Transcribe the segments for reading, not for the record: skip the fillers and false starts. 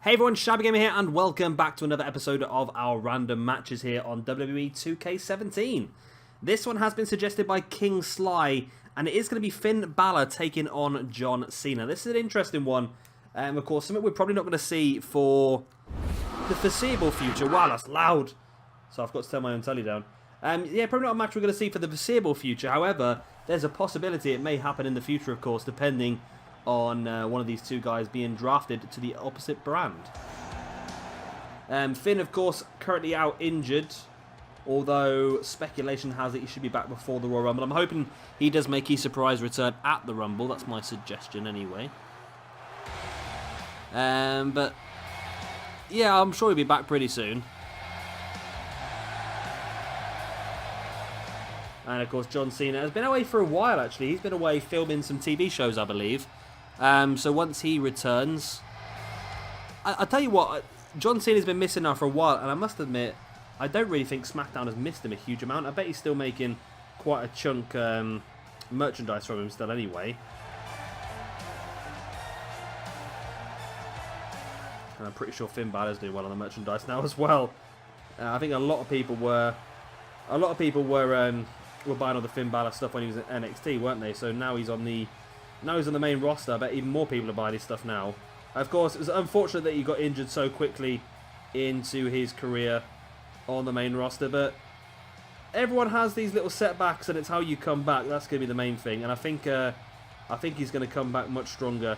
Hey everyone, Shabby Gamer here, and welcome back to another episode of our random matches here on WWE 2K17. This one has been suggested by King Sly, and it is going to be Finn Balor taking on John Cena. This is an interesting one, of course, something we're probably not going to see for the foreseeable future. Wow, that's loud. So I've got to turn my own telly down. Yeah, probably not a match we're going to see for the foreseeable future. However, there's a possibility it may happen in the future, of course, depending on one of these two guys being drafted to the opposite brand. Finn, of course, currently out injured, although speculation has it he should be back before the Royal Rumble. I'm hoping he does make his surprise return at the Rumble. That's my suggestion anyway. But yeah, I'm sure he'll be back pretty soon. And of course, John Cena has been away for a while, actually. He's been away filming some TV shows, I believe. So once he returns, I tell you what, John Cena's been missing now for a while, and I must admit, I don't really think SmackDown has missed him a huge amount. I bet he's still making quite a chunk merchandise from him still anyway. And I'm pretty sure Finn Balor's doing well on the merchandise now as well. I think a lot of people were buying all the Finn Balor stuff when he was at NXT, weren't they? So now he's on the main roster. I bet even more people are buying his stuff now. Of course, it was unfortunate that he got injured so quickly into his career on the main roster, but everyone has these little setbacks, and it's how you come back. That's going to be the main thing, and I think he's going to come back much stronger.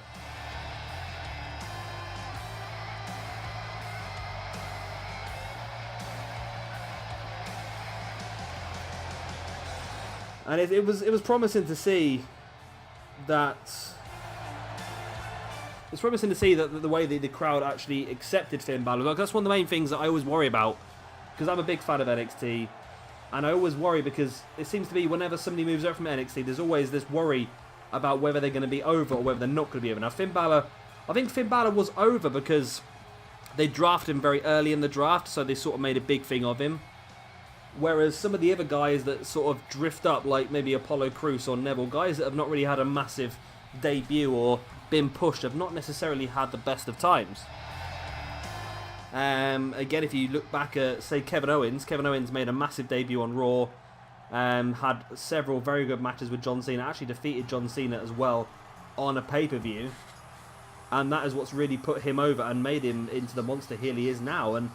And it was promising to see that. It's promising to see that the way the crowd actually accepted Finn Balor. Like, that's one of the main things that I always worry about, because I'm a big fan of NXT, and I always worry because it seems to be whenever somebody moves up from NXT, there's always this worry about whether they're going to be over or whether they're not going to be over. Now, I think Finn Balor was over because they drafted him very early in the draft, so they sort of made a big thing of him. Whereas some of the other guys that sort of drift up, like maybe Apollo Crews or Neville, guys that have not really had a massive debut or been pushed, have not necessarily had the best of times. Again, if you look back at, say, Kevin Owens made a massive debut on Raw, had several very good matches with John Cena, actually defeated John Cena as well on a pay-per-view, and that is what's really put him over and made him into the monster heel he is now. And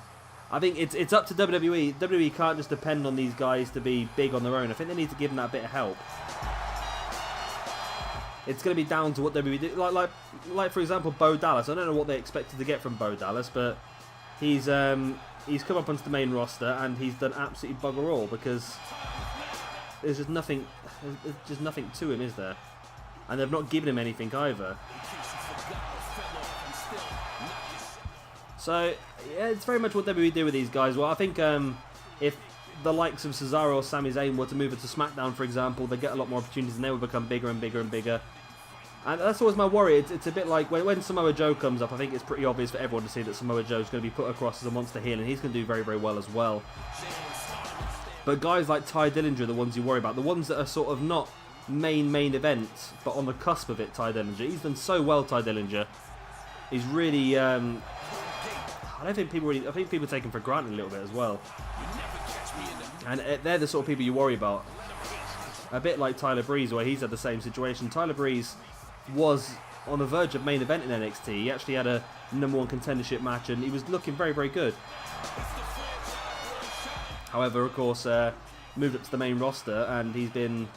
I think it's up to WWE. WWE can't just depend on these guys to be big on their own. I think they need to give them that bit of help. It's going to be down to what WWE do. Like for example, Bo Dallas. I don't know what they expected to get from Bo Dallas, but he's come up onto the main roster and he's done absolutely bugger all, because there's just nothing to him, is there? And they've not given him anything either. So yeah, it's very much what WWE do with these guys. Well, I think if the likes of Cesaro or Sami Zayn were to move into SmackDown, for example, they get a lot more opportunities and they will become bigger and bigger and bigger. And that's always my worry. It's a bit like when Samoa Joe comes up, I think it's pretty obvious for everyone to see that Samoa Joe is going to be put across as a monster heel, and he's going to do very, very well as well. But guys like Ty Dillinger are the ones you worry about. The ones that are sort of not main events, but on the cusp of it, Ty Dillinger. He's done so well, Ty Dillinger. He's really... I think people take him for granted a little bit as well. And they're the sort of people you worry about. A bit like Tyler Breeze, where he's had the same situation. Tyler Breeze was on the verge of main event in NXT. He actually had a #1 contendership match, and he was looking very, very good. However, of course, moved up to the main roster, and he's been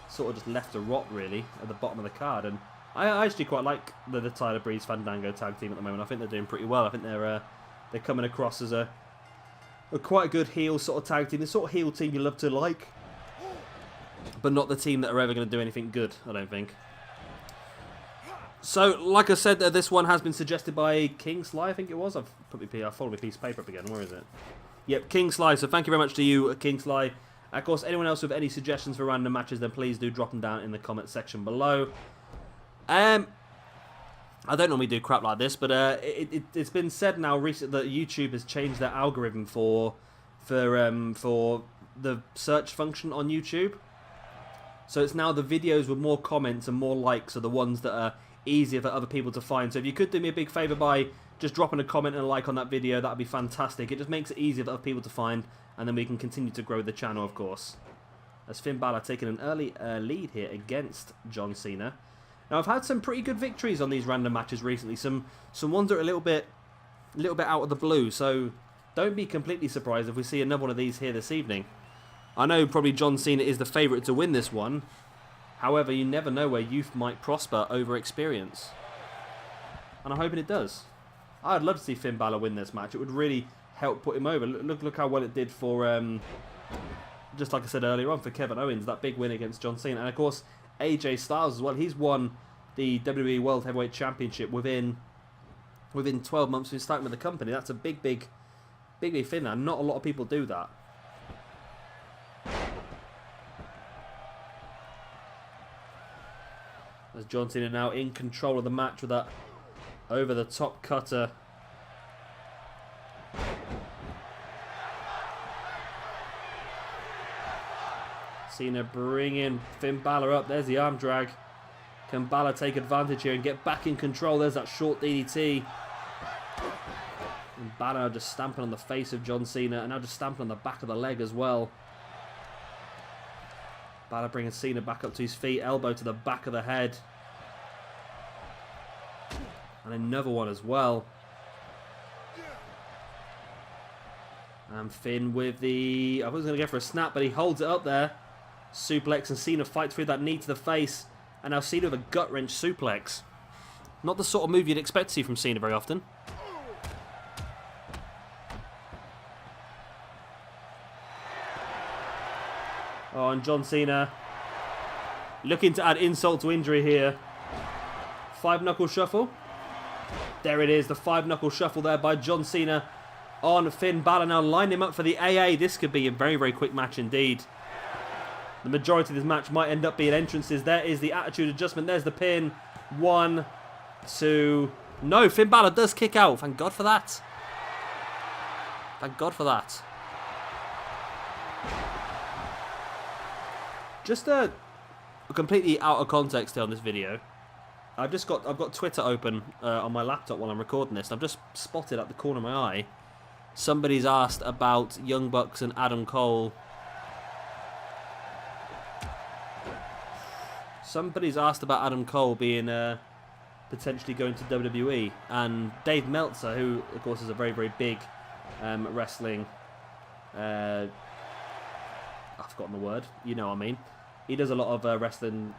sort of just left to rot, really, at the bottom of the card. And I actually quite like the Tyler Breeze Fandango tag team at the moment. I think they're doing pretty well. I think they're coming across as a quite good heel sort of tag team. The sort of heel team you love to like, but not the team that are ever going to do anything good, I don't think. So, like I said, this one has been suggested by King Sly, I think it was. I've folded my piece of paper up again. Where is it? Yep, King Sly. So thank you very much to you, King Sly. Of course, anyone else with any suggestions for random matches, then please do drop them down in the comment section below. I don't normally do crap like this, but it's been said now recently that YouTube has changed their algorithm for the search function on YouTube. So it's now the videos with more comments and more likes are the ones that are easier for other people to find. So if you could do me a big favour by just dropping a comment and a like on that video. That would be fantastic. It just makes it easier for other people to find, and then we can continue to grow the channel, of course. As Finn Balor taking an early lead here against John Cena. Now, I've had some pretty good victories on these random matches recently. Some ones that are a little bit out of the blue, so don't be completely surprised if we see another one of these here this evening. I know probably John Cena is the favourite to win this one. However, you never know where youth might prosper over experience. And I'm hoping it does. I'd love to see Finn Balor win this match. It would really help put him over. Look how well it did for, just like I said earlier on, for Kevin Owens, that big win against John Cena. And of course, AJ Styles as well. He's won the WWE World Heavyweight Championship within 12 months of starting with the company. That's a big thing now. Not a lot of people do that. As John Cena now in control of the match with that over-the-top cutter. Cena bringing Finn Balor up. There's the arm drag. Can Balor take advantage here and get back in control? There's that short DDT. And Balor just stamping on the face of John Cena, and now just stamping on the back of the leg as well. Balor bringing Cena back up to his feet, elbow to the back of the head. And another one as well. And Finn with the... I was going to go for a snap, but he holds it up there. Suplex, and Cena fights through that knee to the face. And now Cena with a gut-wrench suplex. Not the sort of move you'd expect to see from Cena very often. Oh, and John Cena looking to add insult to injury here. 5-knuckle shuffle. There it is, the 5-knuckle shuffle there by John Cena on Finn Balor. Now line him up for the AA. This could be a very, very quick match indeed. The majority of this match might end up being entrances. There is the attitude adjustment. There's the pin. 1, 2... No, Finn Balor does kick out. Thank God for that. Thank God for that. Just a completely out of context here on this video. I've got Twitter open on my laptop while I'm recording this. And I've just spotted at the corner of my eye, somebody's asked about Young Bucks and Adam Cole. Somebody's asked about Adam Cole being potentially going to WWE, and Dave Meltzer, who of course is a very, very big wrestling. I've forgotten the word. You know what I mean. He does a lot of wrestling.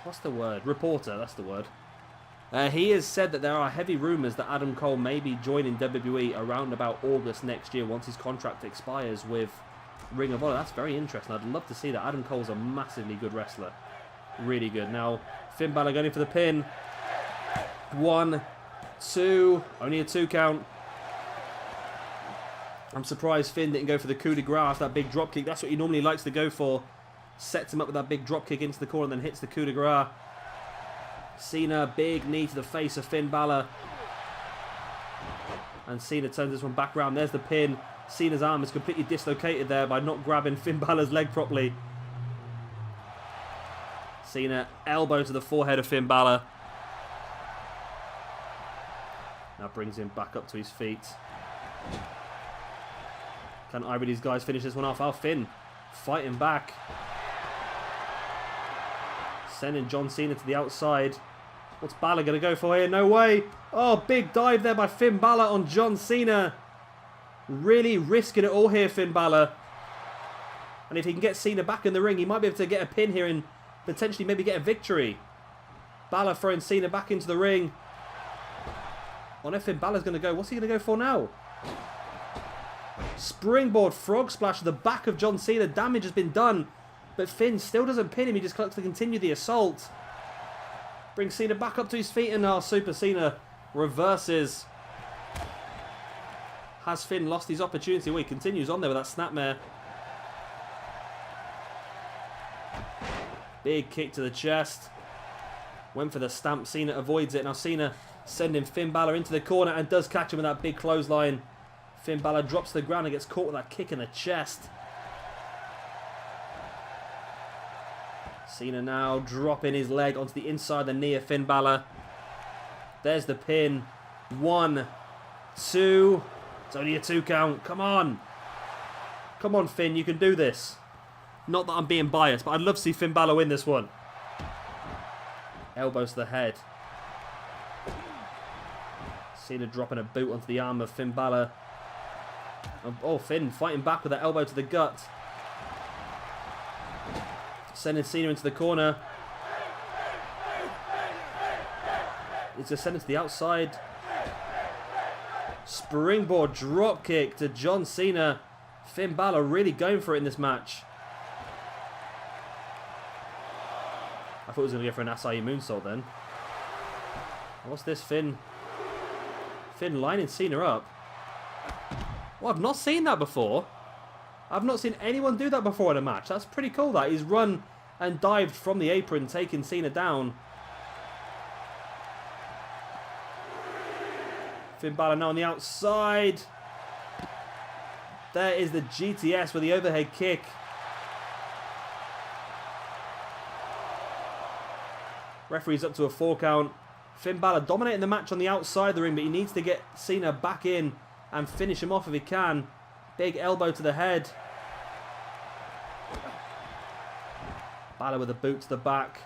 What's the word? Reporter, that's the word. He has said that there are heavy rumours that Adam Cole may be joining WWE around about August next year once his contract expires with Ring of Honor. That's very interesting. I'd love to see that. Adam Cole's a massively good wrestler. Really good. Now, Finn Balor going in for the pin. 1, 2. Only a 2 count. I'm surprised Finn didn't go for the coup de grace, that big dropkick. That's what he normally likes to go for. Sets him up with that big dropkick into the corner and then hits the coup de grace. Cena, big knee to the face of Finn Balor. And Cena turns this one back around. There's the pin. Cena's arm is completely dislocated there by not grabbing Finn Balor's leg properly. Cena, elbow to the forehead of Finn Balor. Now brings him back up to his feet. Can either of these guys finish this one off? Oh, Finn fighting back. Sending John Cena to the outside. What's Balor going to go for here? No way. Oh, big dive there by Finn Balor on John Cena. Really risking it all here, Finn Balor. And if he can get Cena back in the ring, he might be able to get a pin here and potentially maybe get a victory. Balor throwing Cena back into the ring. On if Finn Balor's going to go. What's he going to go for now? Springboard frog splash to the back of John Cena. Damage has been done. But Finn still doesn't pin him. He just looks to continue the assault. Brings Cena back up to his feet. And now Super Cena reverses. Has Finn lost his opportunity? Well, he continues on there with that snapmare. Big kick to the chest. Went for the stamp. Cena avoids it. Now Cena sending Finn Balor into the corner and does catch him with that big clothesline. Finn Balor drops to the ground and gets caught with that kick in the chest. Cena now dropping his leg onto the inside of the knee of Finn Balor. There's the pin. 1, 2. It's only a 2 count. Come on. Come on, Finn. You can do this. Not that I'm being biased, but I'd love to see Finn Balor win this one. Elbows to the head. Cena dropping a boot onto the arm of Finn Balor. Oh, Finn fighting back with that elbow to the gut. Sending Cena into the corner. It's a send to the outside. Springboard dropkick to John Cena. Finn Balor really going for it in this match. I thought he was going to go for an Asai moonsault then. What's this, Finn? Finn lining Cena up. Well, I've not seen that before. I've not seen anyone do that before in a match. That's pretty cool, that. He's run and dived from the apron, taking Cena down. Finn Balor now on the outside. There is the GTS with the overhead kick. Referee's up to a 4 count. Finn Balor dominating the match on the outside of the ring, but he needs to get Cena back in and finish him off if he can. Big elbow to the head. Balor with a boot to the back.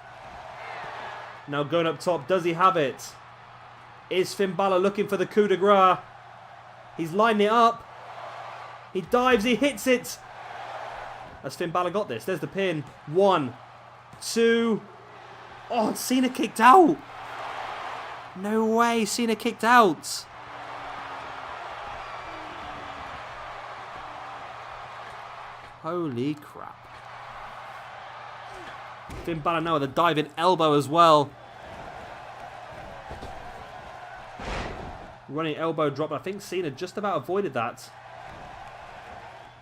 Now going up top. Does he have it? Is Finn Balor looking for the coup de grace? He's lining it up. He dives. He hits it. Has Finn Balor got this? There's the pin. 1, 2. Oh, Cena kicked out. No way. Cena kicked out. Holy crap. Finn Balor now with a diving elbow as well. Running elbow drop. I think Cena just about avoided that.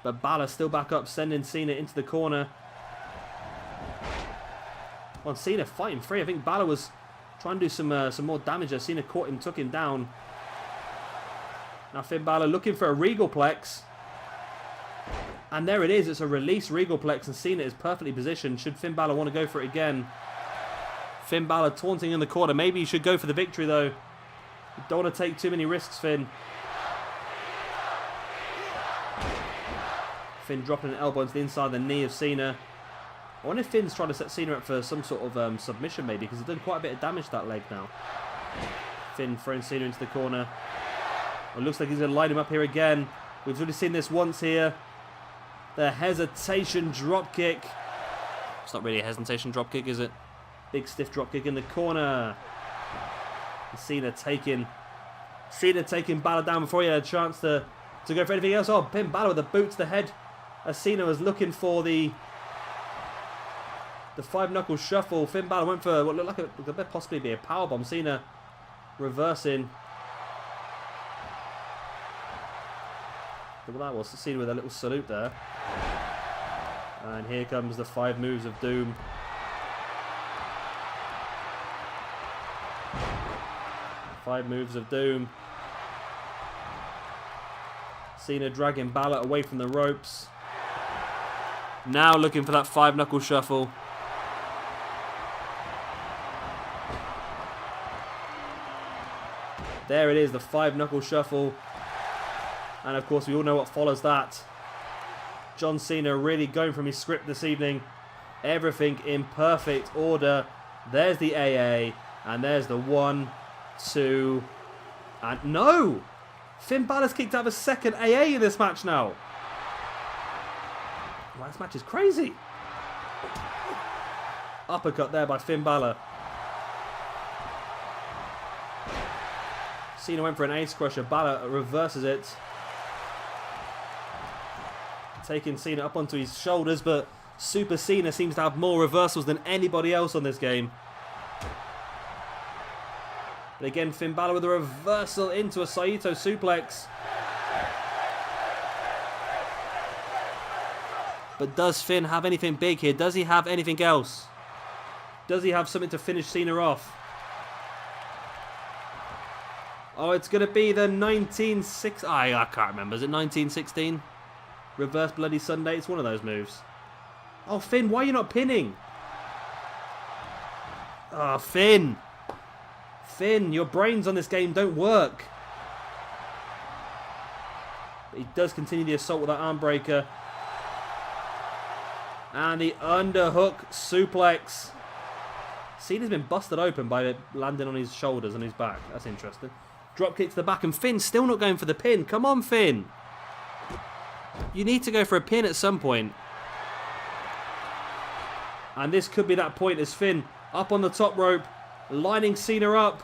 But Balor still back up, sending Cena into the corner. On Cena fighting free. I think Balor was trying to do some more damage there. Cena caught him, took him down. Now Finn Balor looking for a Regalplex. And there it is. It's a release Regalplex, and Cena is perfectly positioned. Should Finn Balor want to go for it again? Finn Balor taunting in the corner. Maybe he should go for the victory, though. You don't want to take too many risks, Finn. Finn dropping an elbow into the inside of the knee of Cena. I wonder if Finn's trying to set Cena up for some sort of submission, maybe, because he's done quite a bit of damage to that leg now. Finn throwing Cena into the corner. It looks like he's going to line him up here again. We've already seen this once here. The hesitation dropkick. It's not really a hesitation dropkick, is it? Big stiff dropkick in the corner. Cena taking Balor down before he had a chance to go for anything else. Oh, Finn Balor with a boot to the head. As Cena was looking for the 5-knuckle shuffle. Finn Balor went for what looked like it could possibly be a powerbomb. Cena reversing. Look what that was. Cena with a little salute there. And here comes the 5 moves of doom. Five moves of doom. Cena dragging Balor away from the ropes. Now looking for that 5-knuckle shuffle. There it is, the 5-knuckle shuffle. And of course we all know what follows that. John Cena really going from his script this evening. Everything in perfect order. There's the AA. And there's the 1, 2, and no! Finn Balor's kicked out of a second AA in this match now. Wow, this match is crazy. Uppercut there by Finn Balor. Cena went for an ace crusher. Balor reverses it. Taking Cena up onto his shoulders, but Super Cena seems to have more reversals than anybody else on this game. But again, Finn Balor with a reversal into a Saito suplex. But does Finn have anything big here? Does he have anything else? Does he have something to finish Cena off? Oh, it's going to be the 1916... I can't remember. Is it 1916? Reverse Bloody Sunday. It's one of those moves. Oh, Finn, why are you not pinning? Oh, Finn. Finn, your brains on this game don't work. But he does continue the assault with that arm breaker. And the underhook suplex. Cena's been busted open by landing on his shoulders and his back. That's interesting. Drop kick to the back, and Finn still not going for the pin. Come on, Finn. You need to go for a pin at some point. And this could be that point as Finn up on the top rope, lining Cena up.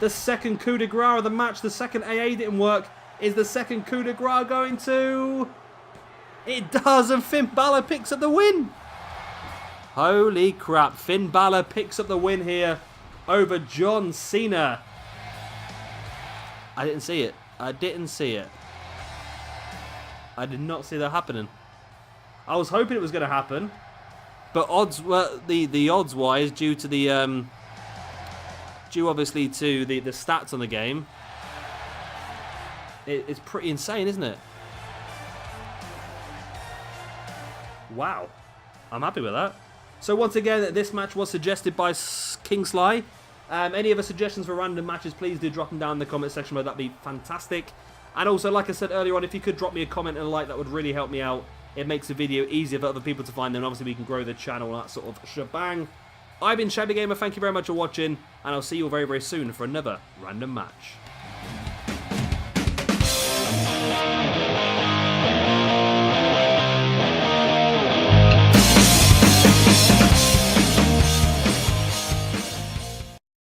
The second coup de grace of the match. The second AA didn't work. Is the second coup de grace going to... It does, and Finn Balor picks up the win. Holy crap. Finn Balor picks up the win here over John Cena. I didn't see it. I didn't see it. I did not see that happening. I was hoping it was going to happen. But odds were the odds wise, due to the due obviously to the stats on the game, it's pretty insane, isn't it? Wow, I'm happy with that. So once again, this match was suggested by King Sly. Any other suggestions for random matches, please do drop them down in the comment section below. That'd be fantastic. And also, like I said earlier on, if you could drop me a comment and a like, that would really help me out. It makes the video easier for other people to find them. Obviously, we can grow the channel and that sort of shebang. I've been Shabby Gamer. Thank you very much for watching, and I'll see you all very, very soon for another random match.